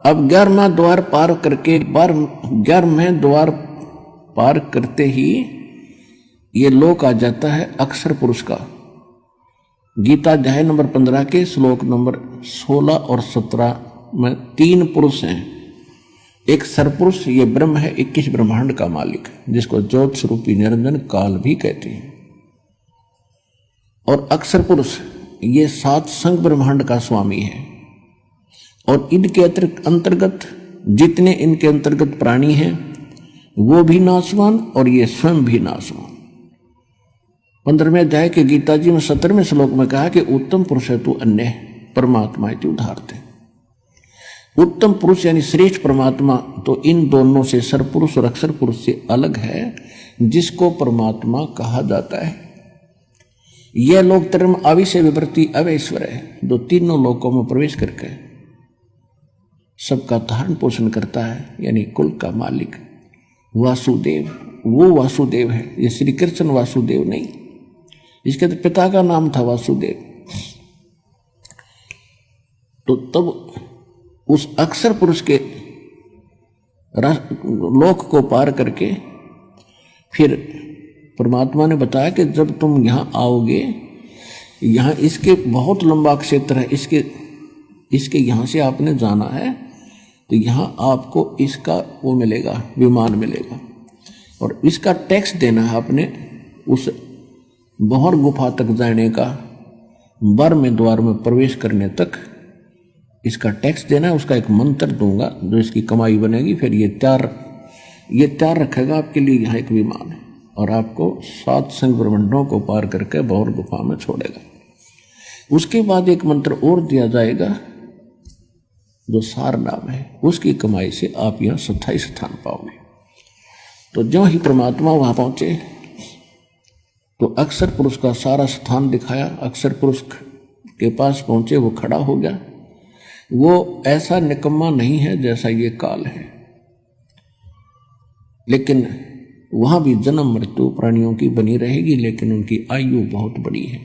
अब 11वां द्वार पार करके 11वें द्वार पार करते ही ये लोक आ जाता है अक्षर पुरुष का। गीता अध्याय नंबर 15 के श्लोक नंबर 16 और 17 में 3 पुरुष हैं। एक सरपुरुष, ये ब्रह्म है, 21 ब्रह्मांड का मालिक, जिसको ज्योत स्वरूपी निरंजन काल भी कहते हैं। और अक्षर पुरुष, ये 7 संग ब्रह्मांड का स्वामी है। और इनके अंतर्गत जितने इनके अंतर्गत प्राणी हैं वो भी नाशवान और ये स्वयं भी नाशवान। 15वें अध्याय के गीता जी में 17वें श्लोक में कहा कि उत्तम पुरुष है तू अन्य परमात्मा है तू उदाहरते। उत्तम पुरुष यानी श्रेष्ठ परमात्मा तो इन दोनों से सरपुरुष और अक्षर पुरुष से अलग है, जिसको परमात्मा कहा जाता है। यह लोक धर्म अविषय विवृत्ति अवैश्वर है, जो तीनों लोकों में प्रवेश करके सबका धारण पोषण करता है, यानी कुल का मालिक वासुदेव। वो वासुदेव है, ये श्री कृष्ण वासुदेव नहीं, इसके तो पिता का नाम था वासुदेव। तो तब उस अक्षर पुरुष के लोक को पार करके फिर परमात्मा ने बताया कि जब तुम यहाँ आओगे, यहाँ इसके बहुत लंबा क्षेत्र है, इसके यहाँ से आपने जाना है तो यहाँ आपको इसका वो मिलेगा, विमान मिलेगा, और इसका टैक्स देना है आपने। उस बहर गुफा तक जाने का, 12वें द्वार में प्रवेश करने तक इसका टैक्स देना है। उसका एक मंत्र दूंगा जो इसकी कमाई बनेगी। फिर ये तैयार रखेगा आपके लिए यहाँ एक विमान है, और आपको 7 संग ब्रह्मांडों को पार करके बहर गुफा में छोड़ेगा। उसके बाद एक मंत्र और दिया जाएगा जो सार नाम है, उसकी कमाई से आप यहाँ 27 स्थान पाओगे। तो जो ही परमात्मा वहां पहुंचे तो अक्षर पुरुष का सारा स्थान दिखाया। अक्षर पुरुष के पास पहुंचे, वो खड़ा हो गया। वो ऐसा निकम्मा नहीं है जैसा ये काल है, लेकिन वहां भी जन्म मृत्यु प्राणियों की बनी रहेगी, लेकिन उनकी आयु बहुत बड़ी है।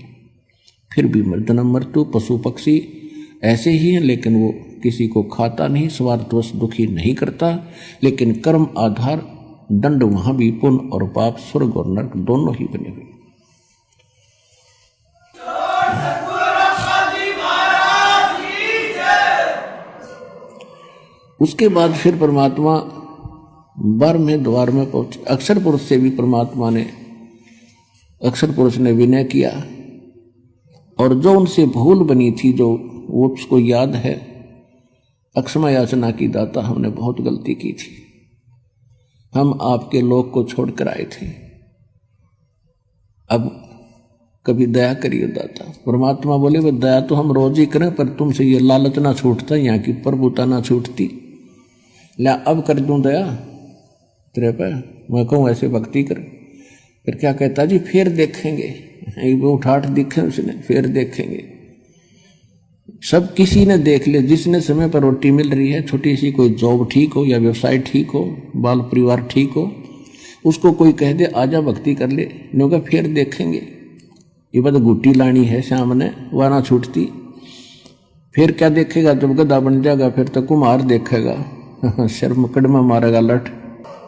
फिर भी जन्म मृत्यु पशु पक्षी ऐसे ही हैं, लेकिन वो किसी को खाता नहीं, स्वार्थवश दुखी नहीं करता। लेकिन कर्म आधार दंड वहां भी पुण्य और पाप, स्वर्ग और नरक दोनों ही बने हुए। उसके बाद फिर परमात्मा 12वें द्वार में पहुंचे। अक्षर पुरुष से भी परमात्मा ने, अक्षर पुरुष ने विनय किया, और जो उनसे भूल बनी थी, जो वो उसको याद है, अक्षमा याचना की दाता हमने बहुत गलती की थी, हम आपके लोक को छोड़कर आए थे, अब कभी दया करिए दाता। परमात्मा बोले वो दया तो हम रोज ही करें, पर तुमसे ये लालच ना छूटता, यहाँ की प्रभुता ना छूटती, ला अब कर दूं दया तेरे पे। मैं कहूँ ऐसे भक्ति कर। फिर क्या कहता जी, फिर देखेंगे, एक उठाठ दिखे उसने, फिर देखेंगे। सब किसी ने देख लिया, जिसने समय पर रोटी मिल रही है, छोटी सी कोई जॉब ठीक हो या व्यवसाय ठीक हो, बाल परिवार ठीक हो, उसको कोई कह दे आजा भक्ति कर ले, नहीं कहा फिर देखेंगे। ये बात गुट्टी लानी है सामने, वह ना छूटती। फिर क्या देखेगा, जब गधा बन जाएगा फिर तो कुम्हार देखेगा, शर्म कड़मा मारेगा लठ।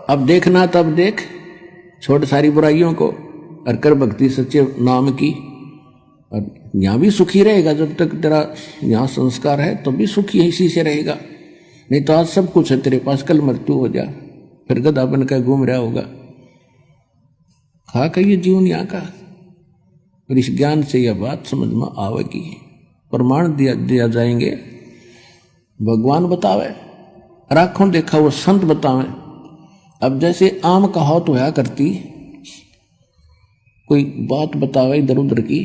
अब देखना तब देख, छोड़ सारी बुराइयों को और कर भक्ति सच्चे नाम की। और यहाँ भी सुखी रहेगा, जब तक तेरा यहाँ संस्कार है तो भी सुखी इसी से रहेगा। नहीं तो आज सब कुछ है तेरे पास, कल मृत्यु हो जा, फिर गधा बन कर घूम रहा होगा। खा का ये जीवन यहाँ का। और इस ज्ञान से यह बात समझ में आवेगी, प्रमाण दिया जाएंगे, भगवान बतावे, राखों देखा वो संत बतावे। अब जैसे आम कहावत होया करती, कोई बात बतावे इधर उधर की,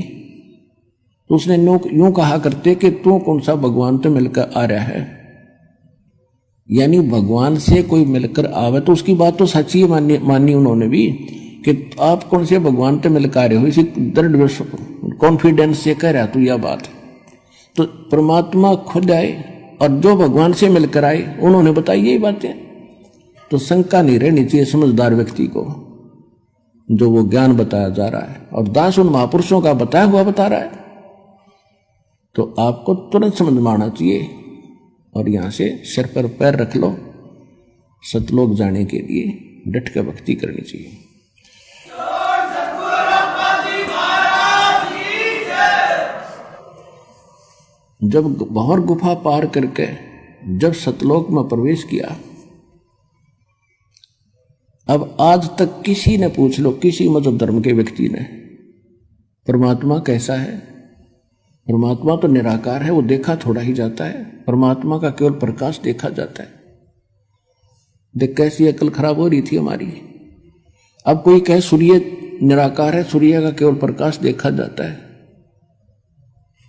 तो उसने यूं कहा करते कि तू कौन सा भगवान तो मिलकर आ रहा है, यानी भगवान से कोई मिलकर आवे तो उसकी बात तो सच्ची मानी उन्होंने भी, कि आप कौन से भगवान तो मिलकर आ रहे हो, इसी दृढ़ कॉन्फिडेंस से कह रहा तू यह बात। तो परमात्मा खुद आए और जो भगवान से मिलकर आए उन्होंने बताई यही बातें। तो शंका नहीं रहनी चाहिए समझदार व्यक्ति को, जो वो ज्ञान बताया जा रहा है और दास उन महापुरुषों का बताया हुआ बता रहा है, तो आपको तुरंत समझ में आना चाहिए। और यहां से सिर पर पैर रख लो, सतलोक जाने के लिए डट के भक्ति करनी चाहिए। जब भंवर गुफा पार करके जब सतलोक में प्रवेश किया, अब आज तक किसी ने पूछ लो, किसी मजहब धर्म के व्यक्ति ने, परमात्मा कैसा है? परमात्मा तो निराकार है, वो देखा थोड़ा ही जाता है। परमात्मा का केवल प्रकाश देखा जाता है। देख कैसी अकल खराब हो रही थी हमारी। अब कोई कहे सूर्य निराकार है, सूर्य का केवल प्रकाश देखा जाता है,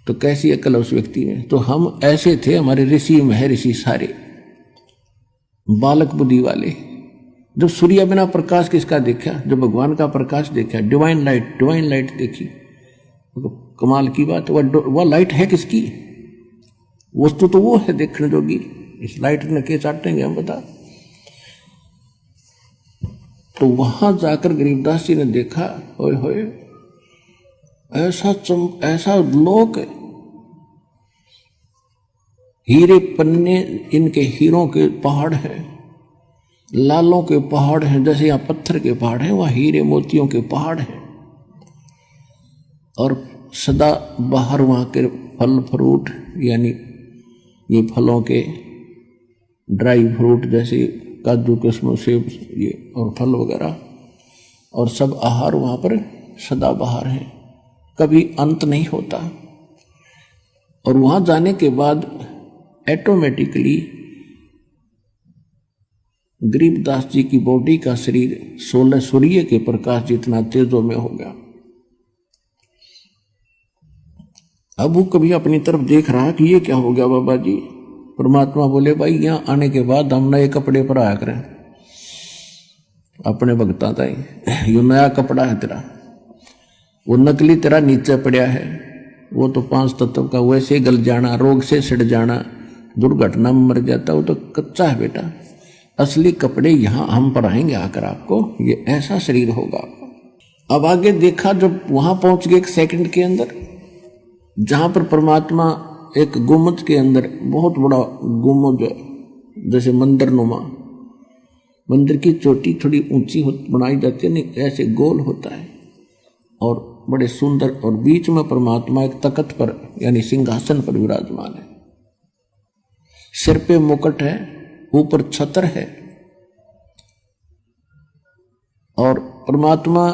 तो कैसी अकल है उस व्यक्ति में। तो हम ऐसे थे, हमारे ऋषि महर्षि सारे बालक बुद्धि वाले। जब सूर्य बिना प्रकाश किसका देखा? जब भगवान का प्रकाश देखा, डिवाइन लाइट देखी, तो कमाल की बात। वह लाइट है किसकी? वस्तु तो वो है देखने जोगी। इस लाइट ने के चाटेंगे हम, बता। तो वहां जाकर गरीबदास जी ने देखा, होए होए ऐसा लोक, हीरे पन्ने, इनके हीरों के पहाड़ हैं, लालों के पहाड़ हैं। जैसे यहाँ पत्थर के पहाड़ हैं, वहाँ हीरे मोतियों के पहाड़ हैं। और सदा बाहर वहाँ के फल फ्रूट, यानी ये फलों के ड्राई फ्रूट जैसे काजू किस्मों सेब ये और फल वगैरह, और सब आहार वहाँ पर सदा बाहर है, कभी अंत नहीं होता। और वहाँ जाने के बाद ऑटोमेटिकली गरीबदास जी की बॉडी का शरीर 16 सूर्य के प्रकाश जितना तेजों में हो गया। अब वो कभी अपनी तरफ देख रहा कि ये क्या हो गया बाबा जी। परमात्मा बोले, भाई यहाँ आने के बाद हम नए कपड़े पर आया करें अपने भगता ताई। यो नया कपड़ा है तेरा, वो नकली तेरा नीचे पड़ा है। वो तो 5 तत्व का वैसे गल जाना, रोग से सड़ जाना, दुर्घटना में मर जाता, वो तो कच्चा है बेटा। असली कपड़े यहाँ हम पहनाएंगे आकर आपको, ये ऐसा शरीर होगा। अब आगे देखा, जब वहां पहुंच गए 1 सेकंड के अंदर, जहां पर परमात्मा एक गुम्बद के अंदर, बहुत बड़ा गुम्बद जैसे मंदिर नुमा, मंदिर की चोटी थोड़ी ऊंची बनाई जाती है, नहीं ऐसे गोल होता है और बड़े सुंदर, और बीच में परमात्मा एक तख्त पर यानी सिंहासन पर विराजमान है। सिर पे मुकुट है, ऊपर छत्र है, और परमात्मा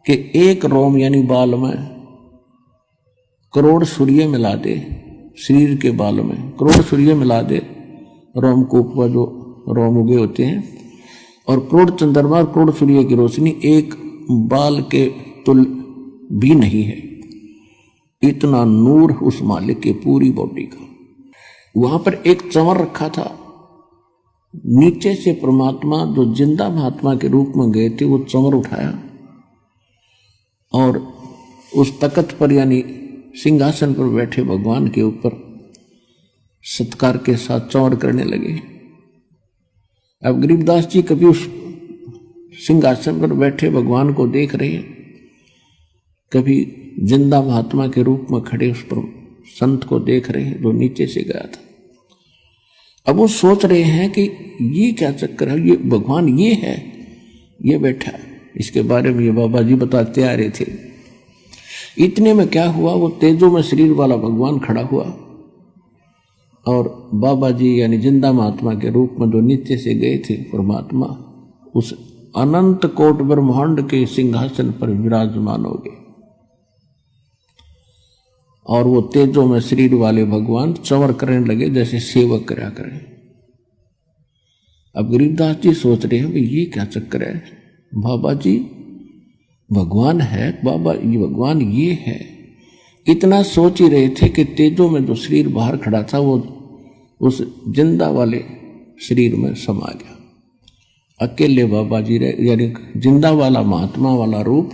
के एक रोम यानी बाल में करोड़ सूर्य मिला दे, शरीर के बाल में करोड़ सूर्य मिला दे, रोम को ऊपर जो रोम उगे होते हैं, और करोड़ चंद्रमा और करोड़ सूर्य की रोशनी एक बाल के तुल भी नहीं है। इतना नूर उस मालिक के पूरी बॉडी का। वहां पर एक चंवर रखा था, नीचे से परमात्मा जो जिंदा महात्मा के रूप में गए थे, वो चंवर उठाया और उस तख्त पर यानी सिंहासन पर बैठे भगवान के ऊपर सत्कार के साथ चंवर करने लगे। अब गरीबदास जी कभी उस सिंहासन पर बैठे भगवान को देख रहे हैं, कभी जिंदा महात्मा के रूप में खड़े उस पर संत को देख रहे हैं जो नीचे से गया था। अब वो सोच रहे हैं कि ये क्या चक्कर है, ये भगवान ये है, ये बैठा। इसके बारे में ये बाबा जी बताते आ रहे थे। इतने में क्या हुआ, वो तेजो में शरीर वाला भगवान खड़ा हुआ और बाबा जी यानी जिंदा महात्मा के रूप में जो नीचे से गए थे परमात्मा, उस अनंत कोट ब्रह्मांड के सिंहासन पर विराजमान हो गए। और वो तेजो में शरीर वाले भगवान चंवर करने लगे जैसे सेवक करा करें। अब गरीबदास जी सोच रहे हैं, भाई ये क्या चक्कर है, बाबा जी भगवान है, बाबा ये भगवान ये है। इतना सोच ही रहे थे कि तेजो में जो शरीर बाहर खड़ा था वो उस जिंदा वाले शरीर में समा गया। अकेले बाबा जी रहे, यानी जिंदा वाला महात्मा वाला रूप,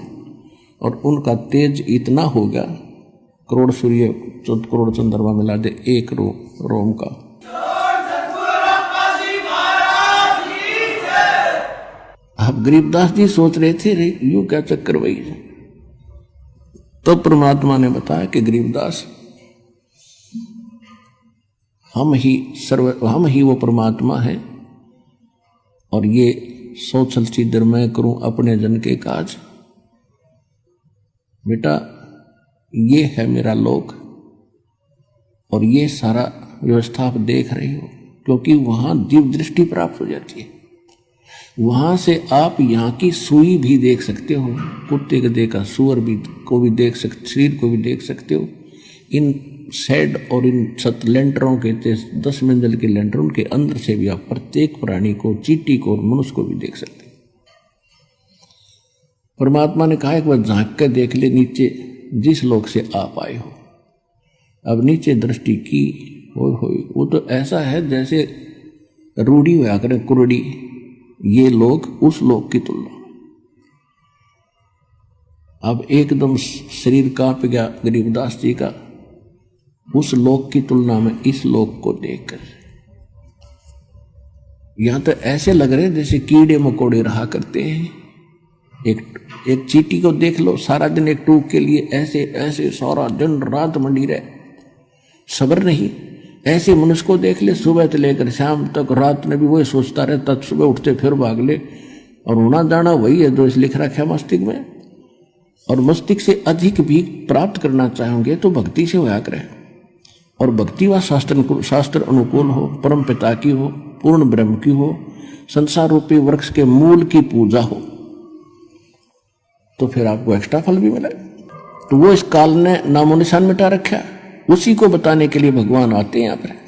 और उनका तेज इतना हो गया, करोड़ सूर्य करोड़ चंद्रमा मिला दे एक रोम का। अब गरीबदास जी सोच रहे थे, रे यूं क्या चक्कर भाई। तो परमात्मा ने बताया कि गरीबदास, हम ही वो परमात्मा है। और ये सोचल चिदर मैं करूं अपने जन के काज। बेटा ये है मेरा लोक और ये सारा व्यवस्था आप देख रहे हो, क्योंकि वहां दिव्य दृष्टि प्राप्त हो जाती है। वहां से आप यहाँ की सुई भी देख सकते हो, कुत्ते गधे का सुअर भी को भी देख सकते, शरीर को भी देख सकते हो। इन शेड और इन छत लेंटरों के 10 मंजिल के लेंटरों के अंदर से भी आप प्रत्येक प्राणी को, चींटी को और मनुष्य को भी देख सकते हो। परमात्मा ने कहा एक बार झांक कर देख ले नीचे जिस लोक से आप आए हो। अब नीचे दृष्टि की हो वो तो ऐसा है जैसे रूढ़ी हुआ करे कुरड़ी, ये लोग उस लोक की तुलना में। अब एकदम शरीर कांप गया गरीबदास जी का उस लोक की तुलना में इस लोक को देखकर। यहां तो ऐसे लग रहे जैसे कीड़े मकोड़े रहा करते हैं। एक चींटी को देख लो, सारा दिन एक टूक के लिए ऐसे ऐसे सारा दिन रात मंडी रहे, सब्र नहीं। ऐसे मनुष्य को देख ले, सुबह से लेकर शाम तक रात में भी वही सोचता रहता, सुबह उठते फिर भाग ले। और होना जाना वही है जो इस लिख रखा है मस्तिष्क में। और मस्तिष्क से अधिक भी प्राप्त करना चाहोगे तो भक्ति से होया करे। और भक्ति व शास्त्र अनुकूल हो, परम पिता की हो, पूर्ण ब्रह्म की हो, संसार रूपी वृक्ष के मूल की पूजा हो, तो फिर आपको एक्स्ट्रा फल भी मिले। तो वो इस काल ने नामो निशान मिटा रखा, उसी को बताने के लिए भगवान आते हैं यहाँ पर।